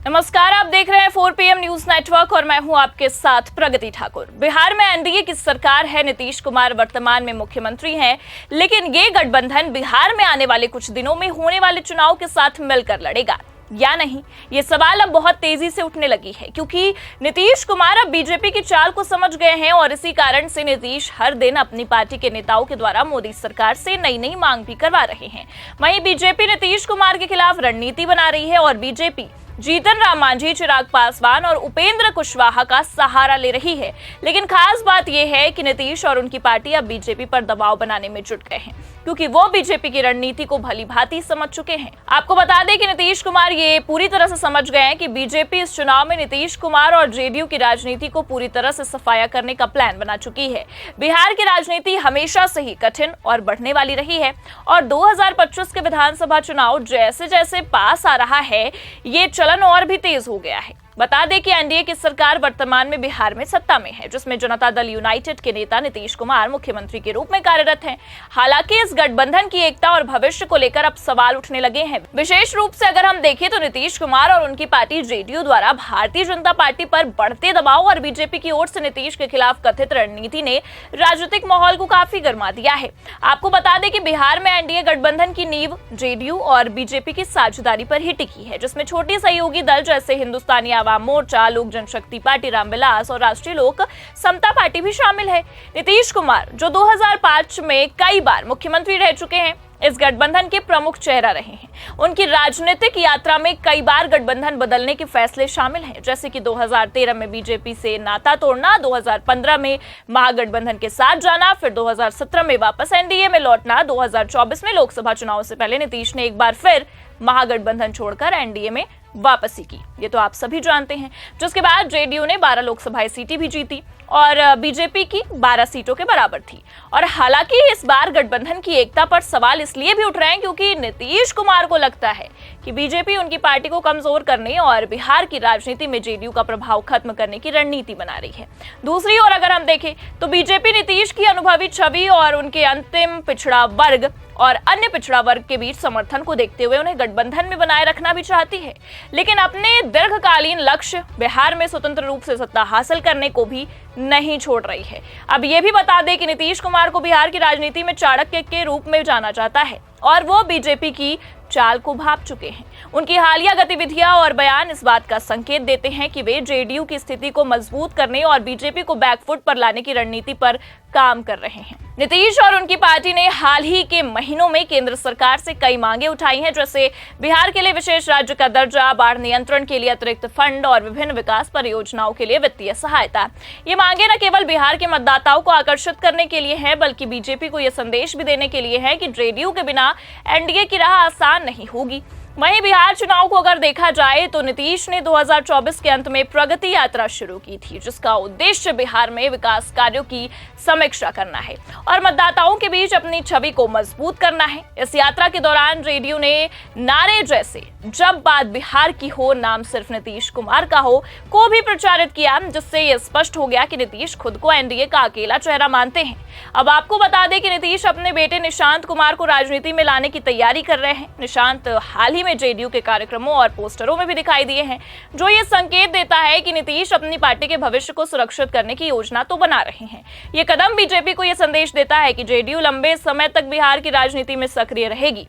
नमस्कार, आप देख रहे हैं 4 PM न्यूज नेटवर्क और मैं हूं आपके साथ प्रगति ठाकुर। बिहार में एनडीए की सरकार है, नीतीश कुमार वर्तमान में मुख्यमंत्री हैं, लेकिन ये गठबंधन बिहार में आने वाले कुछ दिनों में होने वाले चुनाव के साथ मिलकर लड़ेगा या नहीं, ये सवाल अब बहुत तेजी से उठने लगी है, क्योंकि नीतीश कुमार अब बीजेपी की चाल को समझ गए हैं और इसी कारण से नीतीश हर दिन अपनी पार्टी के नेताओं के द्वारा मोदी सरकार से नई नई मांग भी करवा रहे हैं। वहीं बीजेपी नीतीश कुमार के खिलाफ रणनीति बना रही है और बीजेपी जीतन राम मांझी, चिराग पासवान और उपेंद्र कुशवाहा का सहारा ले रही है। लेकिन खास बात यह है कि नीतीश और उनकी पार्टी अब बीजेपी पर दबाव बनाने में जुट गए हैं, क्योंकि वो बीजेपी की रणनीति को भली भांति समझ चुके हैं। आपको बता दें कि नीतीश कुमार ये पूरी तरह से समझ गए हैं कि बीजेपी इस चुनाव में नीतीश कुमार और जेडीयू की राजनीति को पूरी तरह से सफाया करने का प्लान बना चुकी है। बिहार की राजनीति हमेशा से ही कठिन और बढ़ने वाली रही है और 2025 के विधानसभा चुनाव जैसे जैसे पास आ रहा है, ये चलन और भी तेज हो गया है। बता दें कि एनडीए की सरकार वर्तमान में बिहार में सत्ता में है, जिसमें जनता दल यूनाइटेड के नेता नीतीश कुमार मुख्यमंत्री के रूप में कार्यरत हैं। हालांकि इस गठबंधन की एकता और भविष्य को लेकर अब सवाल उठने लगे हैं। विशेष रूप से अगर हम देखें तो नीतीश कुमार और उनकी पार्टी जेडीयू द्वारा भारतीय जनता पार्टी पर बढ़ते दबाव और बीजेपी की ओर से नीतीश के खिलाफ कथित रणनीति ने राजनीतिक माहौल को काफी गर्मा दिया है। आपको बता दें कि बिहार में एनडीए गठबंधन की नींव जेडीयू और बीजेपी की साझेदारी पर ही टिकी है, जिसमें छोटे सहयोगी दल जैसे हिंदुस्तानी आवाम मोर्चा, लोक जनशक्ति पार्टी रामविलास और राष्ट्रीय लोक समता पार्टी भी शामिल है। नीतीश कुमार, जो 2005 में कई बार मुख्यमंत्री रह चुके हैं, इस गठबंधन के प्रमुख चेहरा रहे हैं। उनकी राजनीतिक यात्रा में कई बार गठबंधन बदलने के फैसले शामिल हैं, जैसे कि 2013 में बीजेपी से नाता तोड़ना, 2015 में महागठबंधन के साथ जाना, फिर 2017 में वापस एनडीए में लौटना, 2024 में लोकसभा चुनाव से पहले नीतीश ने एक बार फिर महागठबंधन छोड़कर एनडीए में वापसी की, ये तो आप सभी जानते हैं। जिसके बाद जेडीयू ने 12 लोकसभा सीटें भी जीती और बीजेपी की 12 सीटों के बराबर थी। और हालांकि इस बार गठबंधन की एकता पर सवाल इसलिए भी उठ रहे हैं क्योंकि नीतीश कुमार को लगता है कि बीजेपी उनकी पार्टी को कमजोर करने और बिहार की राजनीति में जेडीयू का प्रभाव खत्म करने की रणनीति बना रही है। दूसरी ओर अगर हम देखें तो बीजेपी नीतीश की अनुभवी छवि और उनके अंतिम पिछड़ा वर्ग और अन्य पिछड़ा वर्ग के बीच समर्थन को देखते हुए उन्हें गठबंधन में बनाए रखना भी चाहती है, लेकिन अपने दीर्घकालीन लक्ष्य बिहार में स्वतंत्र रूप से सत्ता हासिल करने को भी नहीं छोड़ रही है। अब ये भी बता दें कि नीतीश कुमार को बिहार की राजनीति में चाणक्य के रूप में जाना जाता है और वो बीजेपी की चाल को भांप चुके हैं। उनकी हालिया गतिविधियां और बयान इस बात का संकेत देते हैं कि वे जेडीयू की स्थिति को मजबूत करने और बीजेपी को बैकफुट पर लाने की रणनीति पर काम कर रहे हैं। नीतीश और उनकी पार्टी ने हाल ही के महीनों में केंद्र सरकार से कई मांगे उठाई हैं, जैसे बिहार के लिए विशेष राज्य का दर्जा, बाढ़ नियंत्रण के लिए अतिरिक्त फंड और विभिन्न विकास परियोजनाओं के लिए वित्तीय सहायता। ये मांगे न केवल बिहार के मतदाताओं को आकर्षित करने के लिए है, बल्कि बीजेपी को यह संदेश भी देने के लिए है कि जेडीयू के बिना एनडीए की राह आसान नहीं होगी। वहीं बिहार चुनाव को अगर देखा जाए तो नीतीश ने 2024 के अंत में प्रगति यात्रा शुरू की थी, जिसका उद्देश्य बिहार में विकास कार्यों की समीक्षा करना है और मतदाताओं के बीच अपनी छवि को मजबूत करना है। इस यात्रा के दौरान जेडीयू ने नारे जैसे जब बात बिहार की हो, नाम सिर्फ नीतीश कुमार का हो को भी प्रचारित किया, जिससे यह स्पष्ट हो गया कि नीतीश खुद को एनडीए का अकेला चेहरा मानते हैं। अब आपको बता दें कि नीतीश अपने बेटे निशांत कुमार को राजनीति में लाने की तैयारी कर रहे हैं। निशांत हाल ही में जेडीयू के कार्यक्रमों और पोस्टरों में भी दिखाई दिए हैं, जो ये संकेत देता है कि नीतीश अपनी पार्टी के भविष्य को सुरक्षित करने की योजना तो बना रहे हैं। ये कदम बीजेपी को यह संदेश देता है कि जेडीयू लंबे समय तक बिहार की राजनीति में सक्रिय रहेगी।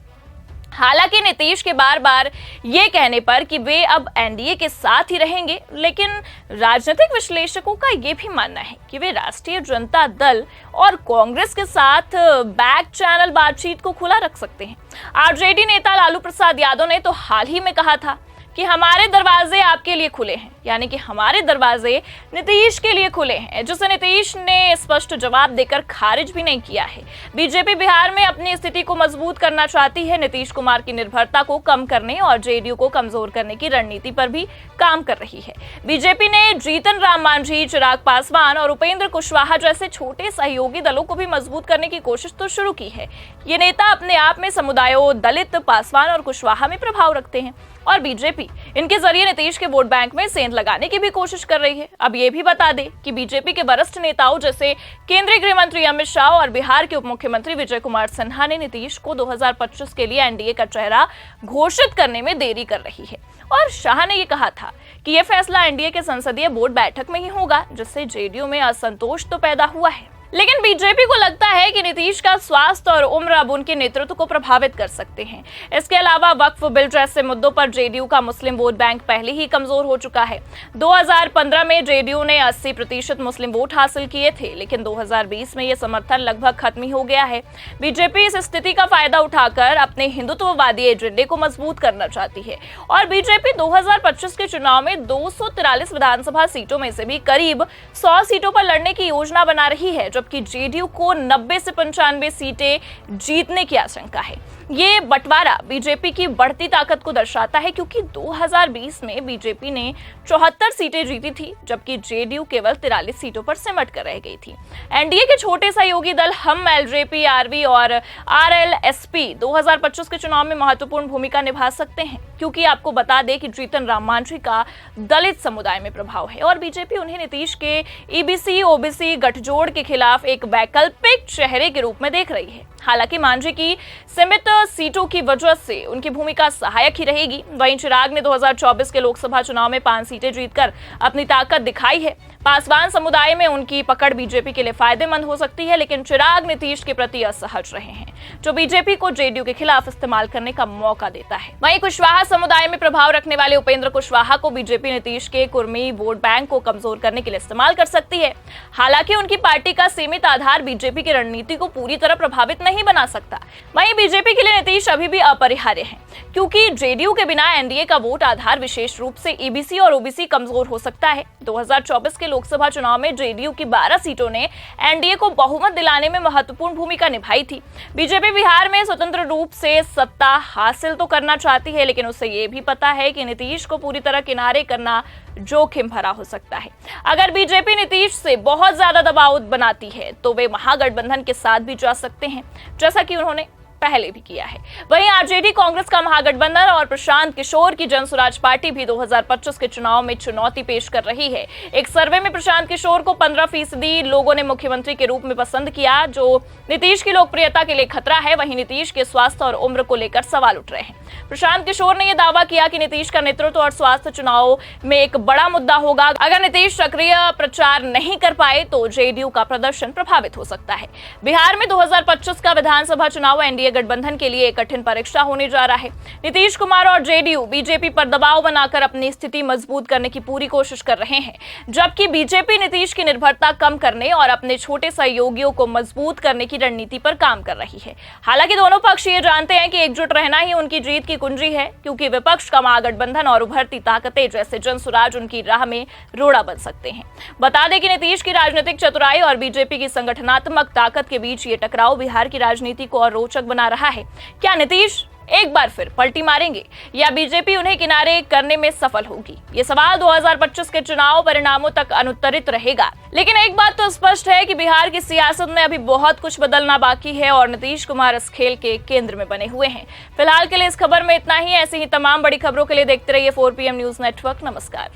हालांकि नीतीश के बार बार ये कहने पर कि वे अब एनडीए के साथ ही रहेंगे, लेकिन राजनीतिक विश्लेषकों का ये भी मानना है कि वे राष्ट्रीय जनता दल और कांग्रेस के साथ बैक चैनल बातचीत को खुला रख सकते हैं। आरजेडी नेता लालू प्रसाद यादव ने तो हाल ही में कहा था कि हमारे दरवाजे आपके लिए खुले हैं, यानी कि हमारे दरवाजे नीतीश के लिए खुले हैं, जिसे नीतीश ने स्पष्ट जवाब देकर खारिज भी नहीं किया है। बीजेपी बिहार में अपनी स्थिति को मजबूत करना चाहती है, नीतीश कुमार की निर्भरता को कम करने और जेडीयू को कमजोर करने की रणनीति पर भी काम कर रही है। बीजेपी ने जीतन राम मांझी, चिराग पासवान और उपेंद्र कुशवाहा जैसे छोटे सहयोगी दलों को भी मजबूत करने की कोशिश तो शुरू की है। ये नेता अपने आप में समुदायों दलित, पासवान और कुशवाहा में प्रभाव रखते हैं और बीजेपी बीजेपी इनके जरिए नीतीश के वोट बैंक में सेंध लगाने की भी कोशिश कर रही है। अब ये भी बता दें कि बीजेपी के वरिष्ठ नेताओं जैसे केंद्रीय गृह मंत्री अमित शाह और बिहार के उप मुख्यमंत्री विजय कुमार सिन्हा ने नीतीश को 2025 के लिए एनडीए का चेहरा घोषित करने में देरी कर रही है। और शाह ने ये कहा था कि यह फैसला एनडीए के संसदीय बोर्ड बैठक में ही होगा, जिससे जेडीयू में असंतोष तो पैदा हुआ है। लेकिन बीजेपी को लगता है कि नीतीश का स्वास्थ्य और उम्र अब उनके नेतृत्व को प्रभावित कर सकते हैं। इसके अलावा वक्फ बिल जैसे मुद्दों पर जेडीयू का मुस्लिम वोट बैंक पहले ही कमजोर हो चुका है। 2015 में जेडीयू ने 80% मुस्लिम वोट हासिल किए थे, लेकिन 2020 में यह समर्थन लगभग खत्म ही हो गया है। बीजेपी इस स्थिति का फायदा उठाकर अपने हिंदुत्ववादी एजेंडे को मजबूत करना चाहती है और बीजेपी 2025 के चुनाव में 243 विधानसभा सीटों में से भी करीब 100 सीटों पर लड़ने की योजना बना रही है, जबकि जेडीयू को 90 से 95 सीटें जीतने की आशंका है। ये बंटवारा बीजेपी की बढ़ती ताकत को दर्शाता है, क्योंकि 2020 में बीजेपी ने 74 सीटें जीती थी, जबकि जेडीयू केवल 43 सीटों पर सिमट कर रह गई थी। एनडीए के छोटे सहयोगी दल हम, एलजेपी, आरवी और आरएलएसपी 2025 के चुनाव में महत्वपूर्ण भूमिका निभा सकते हैं, क्योंकि आपको बता दें कि जीतन राम मांझी का दलित समुदाय में प्रभाव है और बीजेपी उन्हें नीतीश के ईबीसी ओबीसी गठजोड़ के खिलाफ एक वैकल्पिक चेहरे के रूप में देख रही है। हालांकि मांझी की सीमित सीटों की वजह से उनकी भूमिका सहायक ही रहेगी। वहीं चिराग ने 2024 के लोकसभा चुनाव में 5 सीटें जीतकर अपनी ताकत दिखाई है। पासवान समुदाय में उनकी पकड़ बीजेपी के लिए फायदेमंद हो सकती है, लेकिन चिराग नीतीश के प्रति असहज रहे हैं, जो बीजेपी को जेडीयू के खिलाफ इस्तेमाल करने का मौका देता है। वहीं कुशवाहा समुदाय में प्रभाव रखने वाले उपेंद्र कुशवाहा को बीजेपी नीतीश के कुर्मी वोट बैंक को कमजोर करने के लिए इस्तेमाल कर सकती है। हालांकि उनकी पार्टी का सीमित आधार बीजेपी की रणनीति को पूरी तरह प्रभावित नहीं बना सकता। वहीं बीजेपी के लिए नीतीश अभी भी अपरिहार्य है, क्योंकि जेडीयू के बिना एनडीए का वोट आधार विशेष रूप से ईबीसी और ओबीसी कमजोर हो सकता है। 2024 के लोकसभा चुनाव में जेडीयू की 12 सीटों ने एनडीए को बहुमत दिलाने में महत्वपूर्ण भूमिका निभाई थी। बीजेपी बिहार में स्वतंत्र रूप से सत्ता हासिल तो करना चाहती है, लेकिन उसे ये भी पता है कि नीतीश को पूरी तरह किनारे करना जोखिम भरा हो सकता है। अगर बीजेपी नीतीश से बहुत ज्यादा दबाव बनाती है तो वे महागठबंधन के साथ भी जा सकते हैं, जैसा कि उन्होंने पहले भी किया है। वहीं आरजेडी कांग्रेस का महागठबंधन और प्रशांत किशोर की जनसुराज पार्टी भी 2025 के चुनाव में चुनौती पेश कर रही है। एक सर्वे में प्रशांत किशोर को 15% लोगों ने मुख्यमंत्री के रूप में पसंद किया, जो नीतीश की लोकप्रियता के लिए खतरा है। वहीं नीतीश के स्वास्थ्य और उम्र को लेकर सवाल उठ रहे हैं। प्रशांत किशोर ने यह दावा किया कि नीतीश का नेतृत्व और स्वास्थ्य चुनाव में एक बड़ा मुद्दा होगा। अगर नीतीश सक्रिय प्रचार नहीं कर पाए तो जेडीयू का प्रदर्शन प्रभावित हो सकता है। बिहार में 2025 का विधानसभा चुनाव एनडीए गठबंधन के लिए एक कठिन परीक्षा होने जा रहा है। नीतीश कुमार और जेडीयू बीजेपी पर दबाव बनाकर अपनी स्थिति मजबूत करने की पूरी कोशिश कर रहे हैं, जबकि बीजेपी नीतीश की निर्भरता कम करने और अपने छोटे सहयोगियों को मजबूत करने की रणनीति पर काम कर रही है। हालांकि दोनों पक्ष ये जानते हैं कि एकजुट रहना ही उनकी जीत की कुंजी है, क्योंकि विपक्ष का महागठबंधन और उभरती ताकतें जैसे जनसुराज उनकी राह में रोड़ा बन सकते हैं। बता दें कि नीतीश की राजनीतिक चतुराई और बीजेपी की संगठनात्मक ताकत के बीच ये टकराव बिहार की राजनीति को और रोचक बना रहा है। क्या नीतीश एक बार फिर पलटी मारेंगे या बीजेपी उन्हें किनारे करने में सफल होगी? ये सवाल 2025 के चुनाव परिणामों तक अनुत्तरित रहेगा। लेकिन एक बात तो स्पष्ट है कि बिहार की सियासत में अभी बहुत कुछ बदलना बाकी है और नीतीश कुमार इस खेल के केंद्र में बने हुए हैं। फिलहाल के लिए इस खबर में इतना ही। ऐसी ही तमाम बड़ी खबरों के लिए देखते रहिए 4PM न्यूज नेटवर्क। नमस्कार।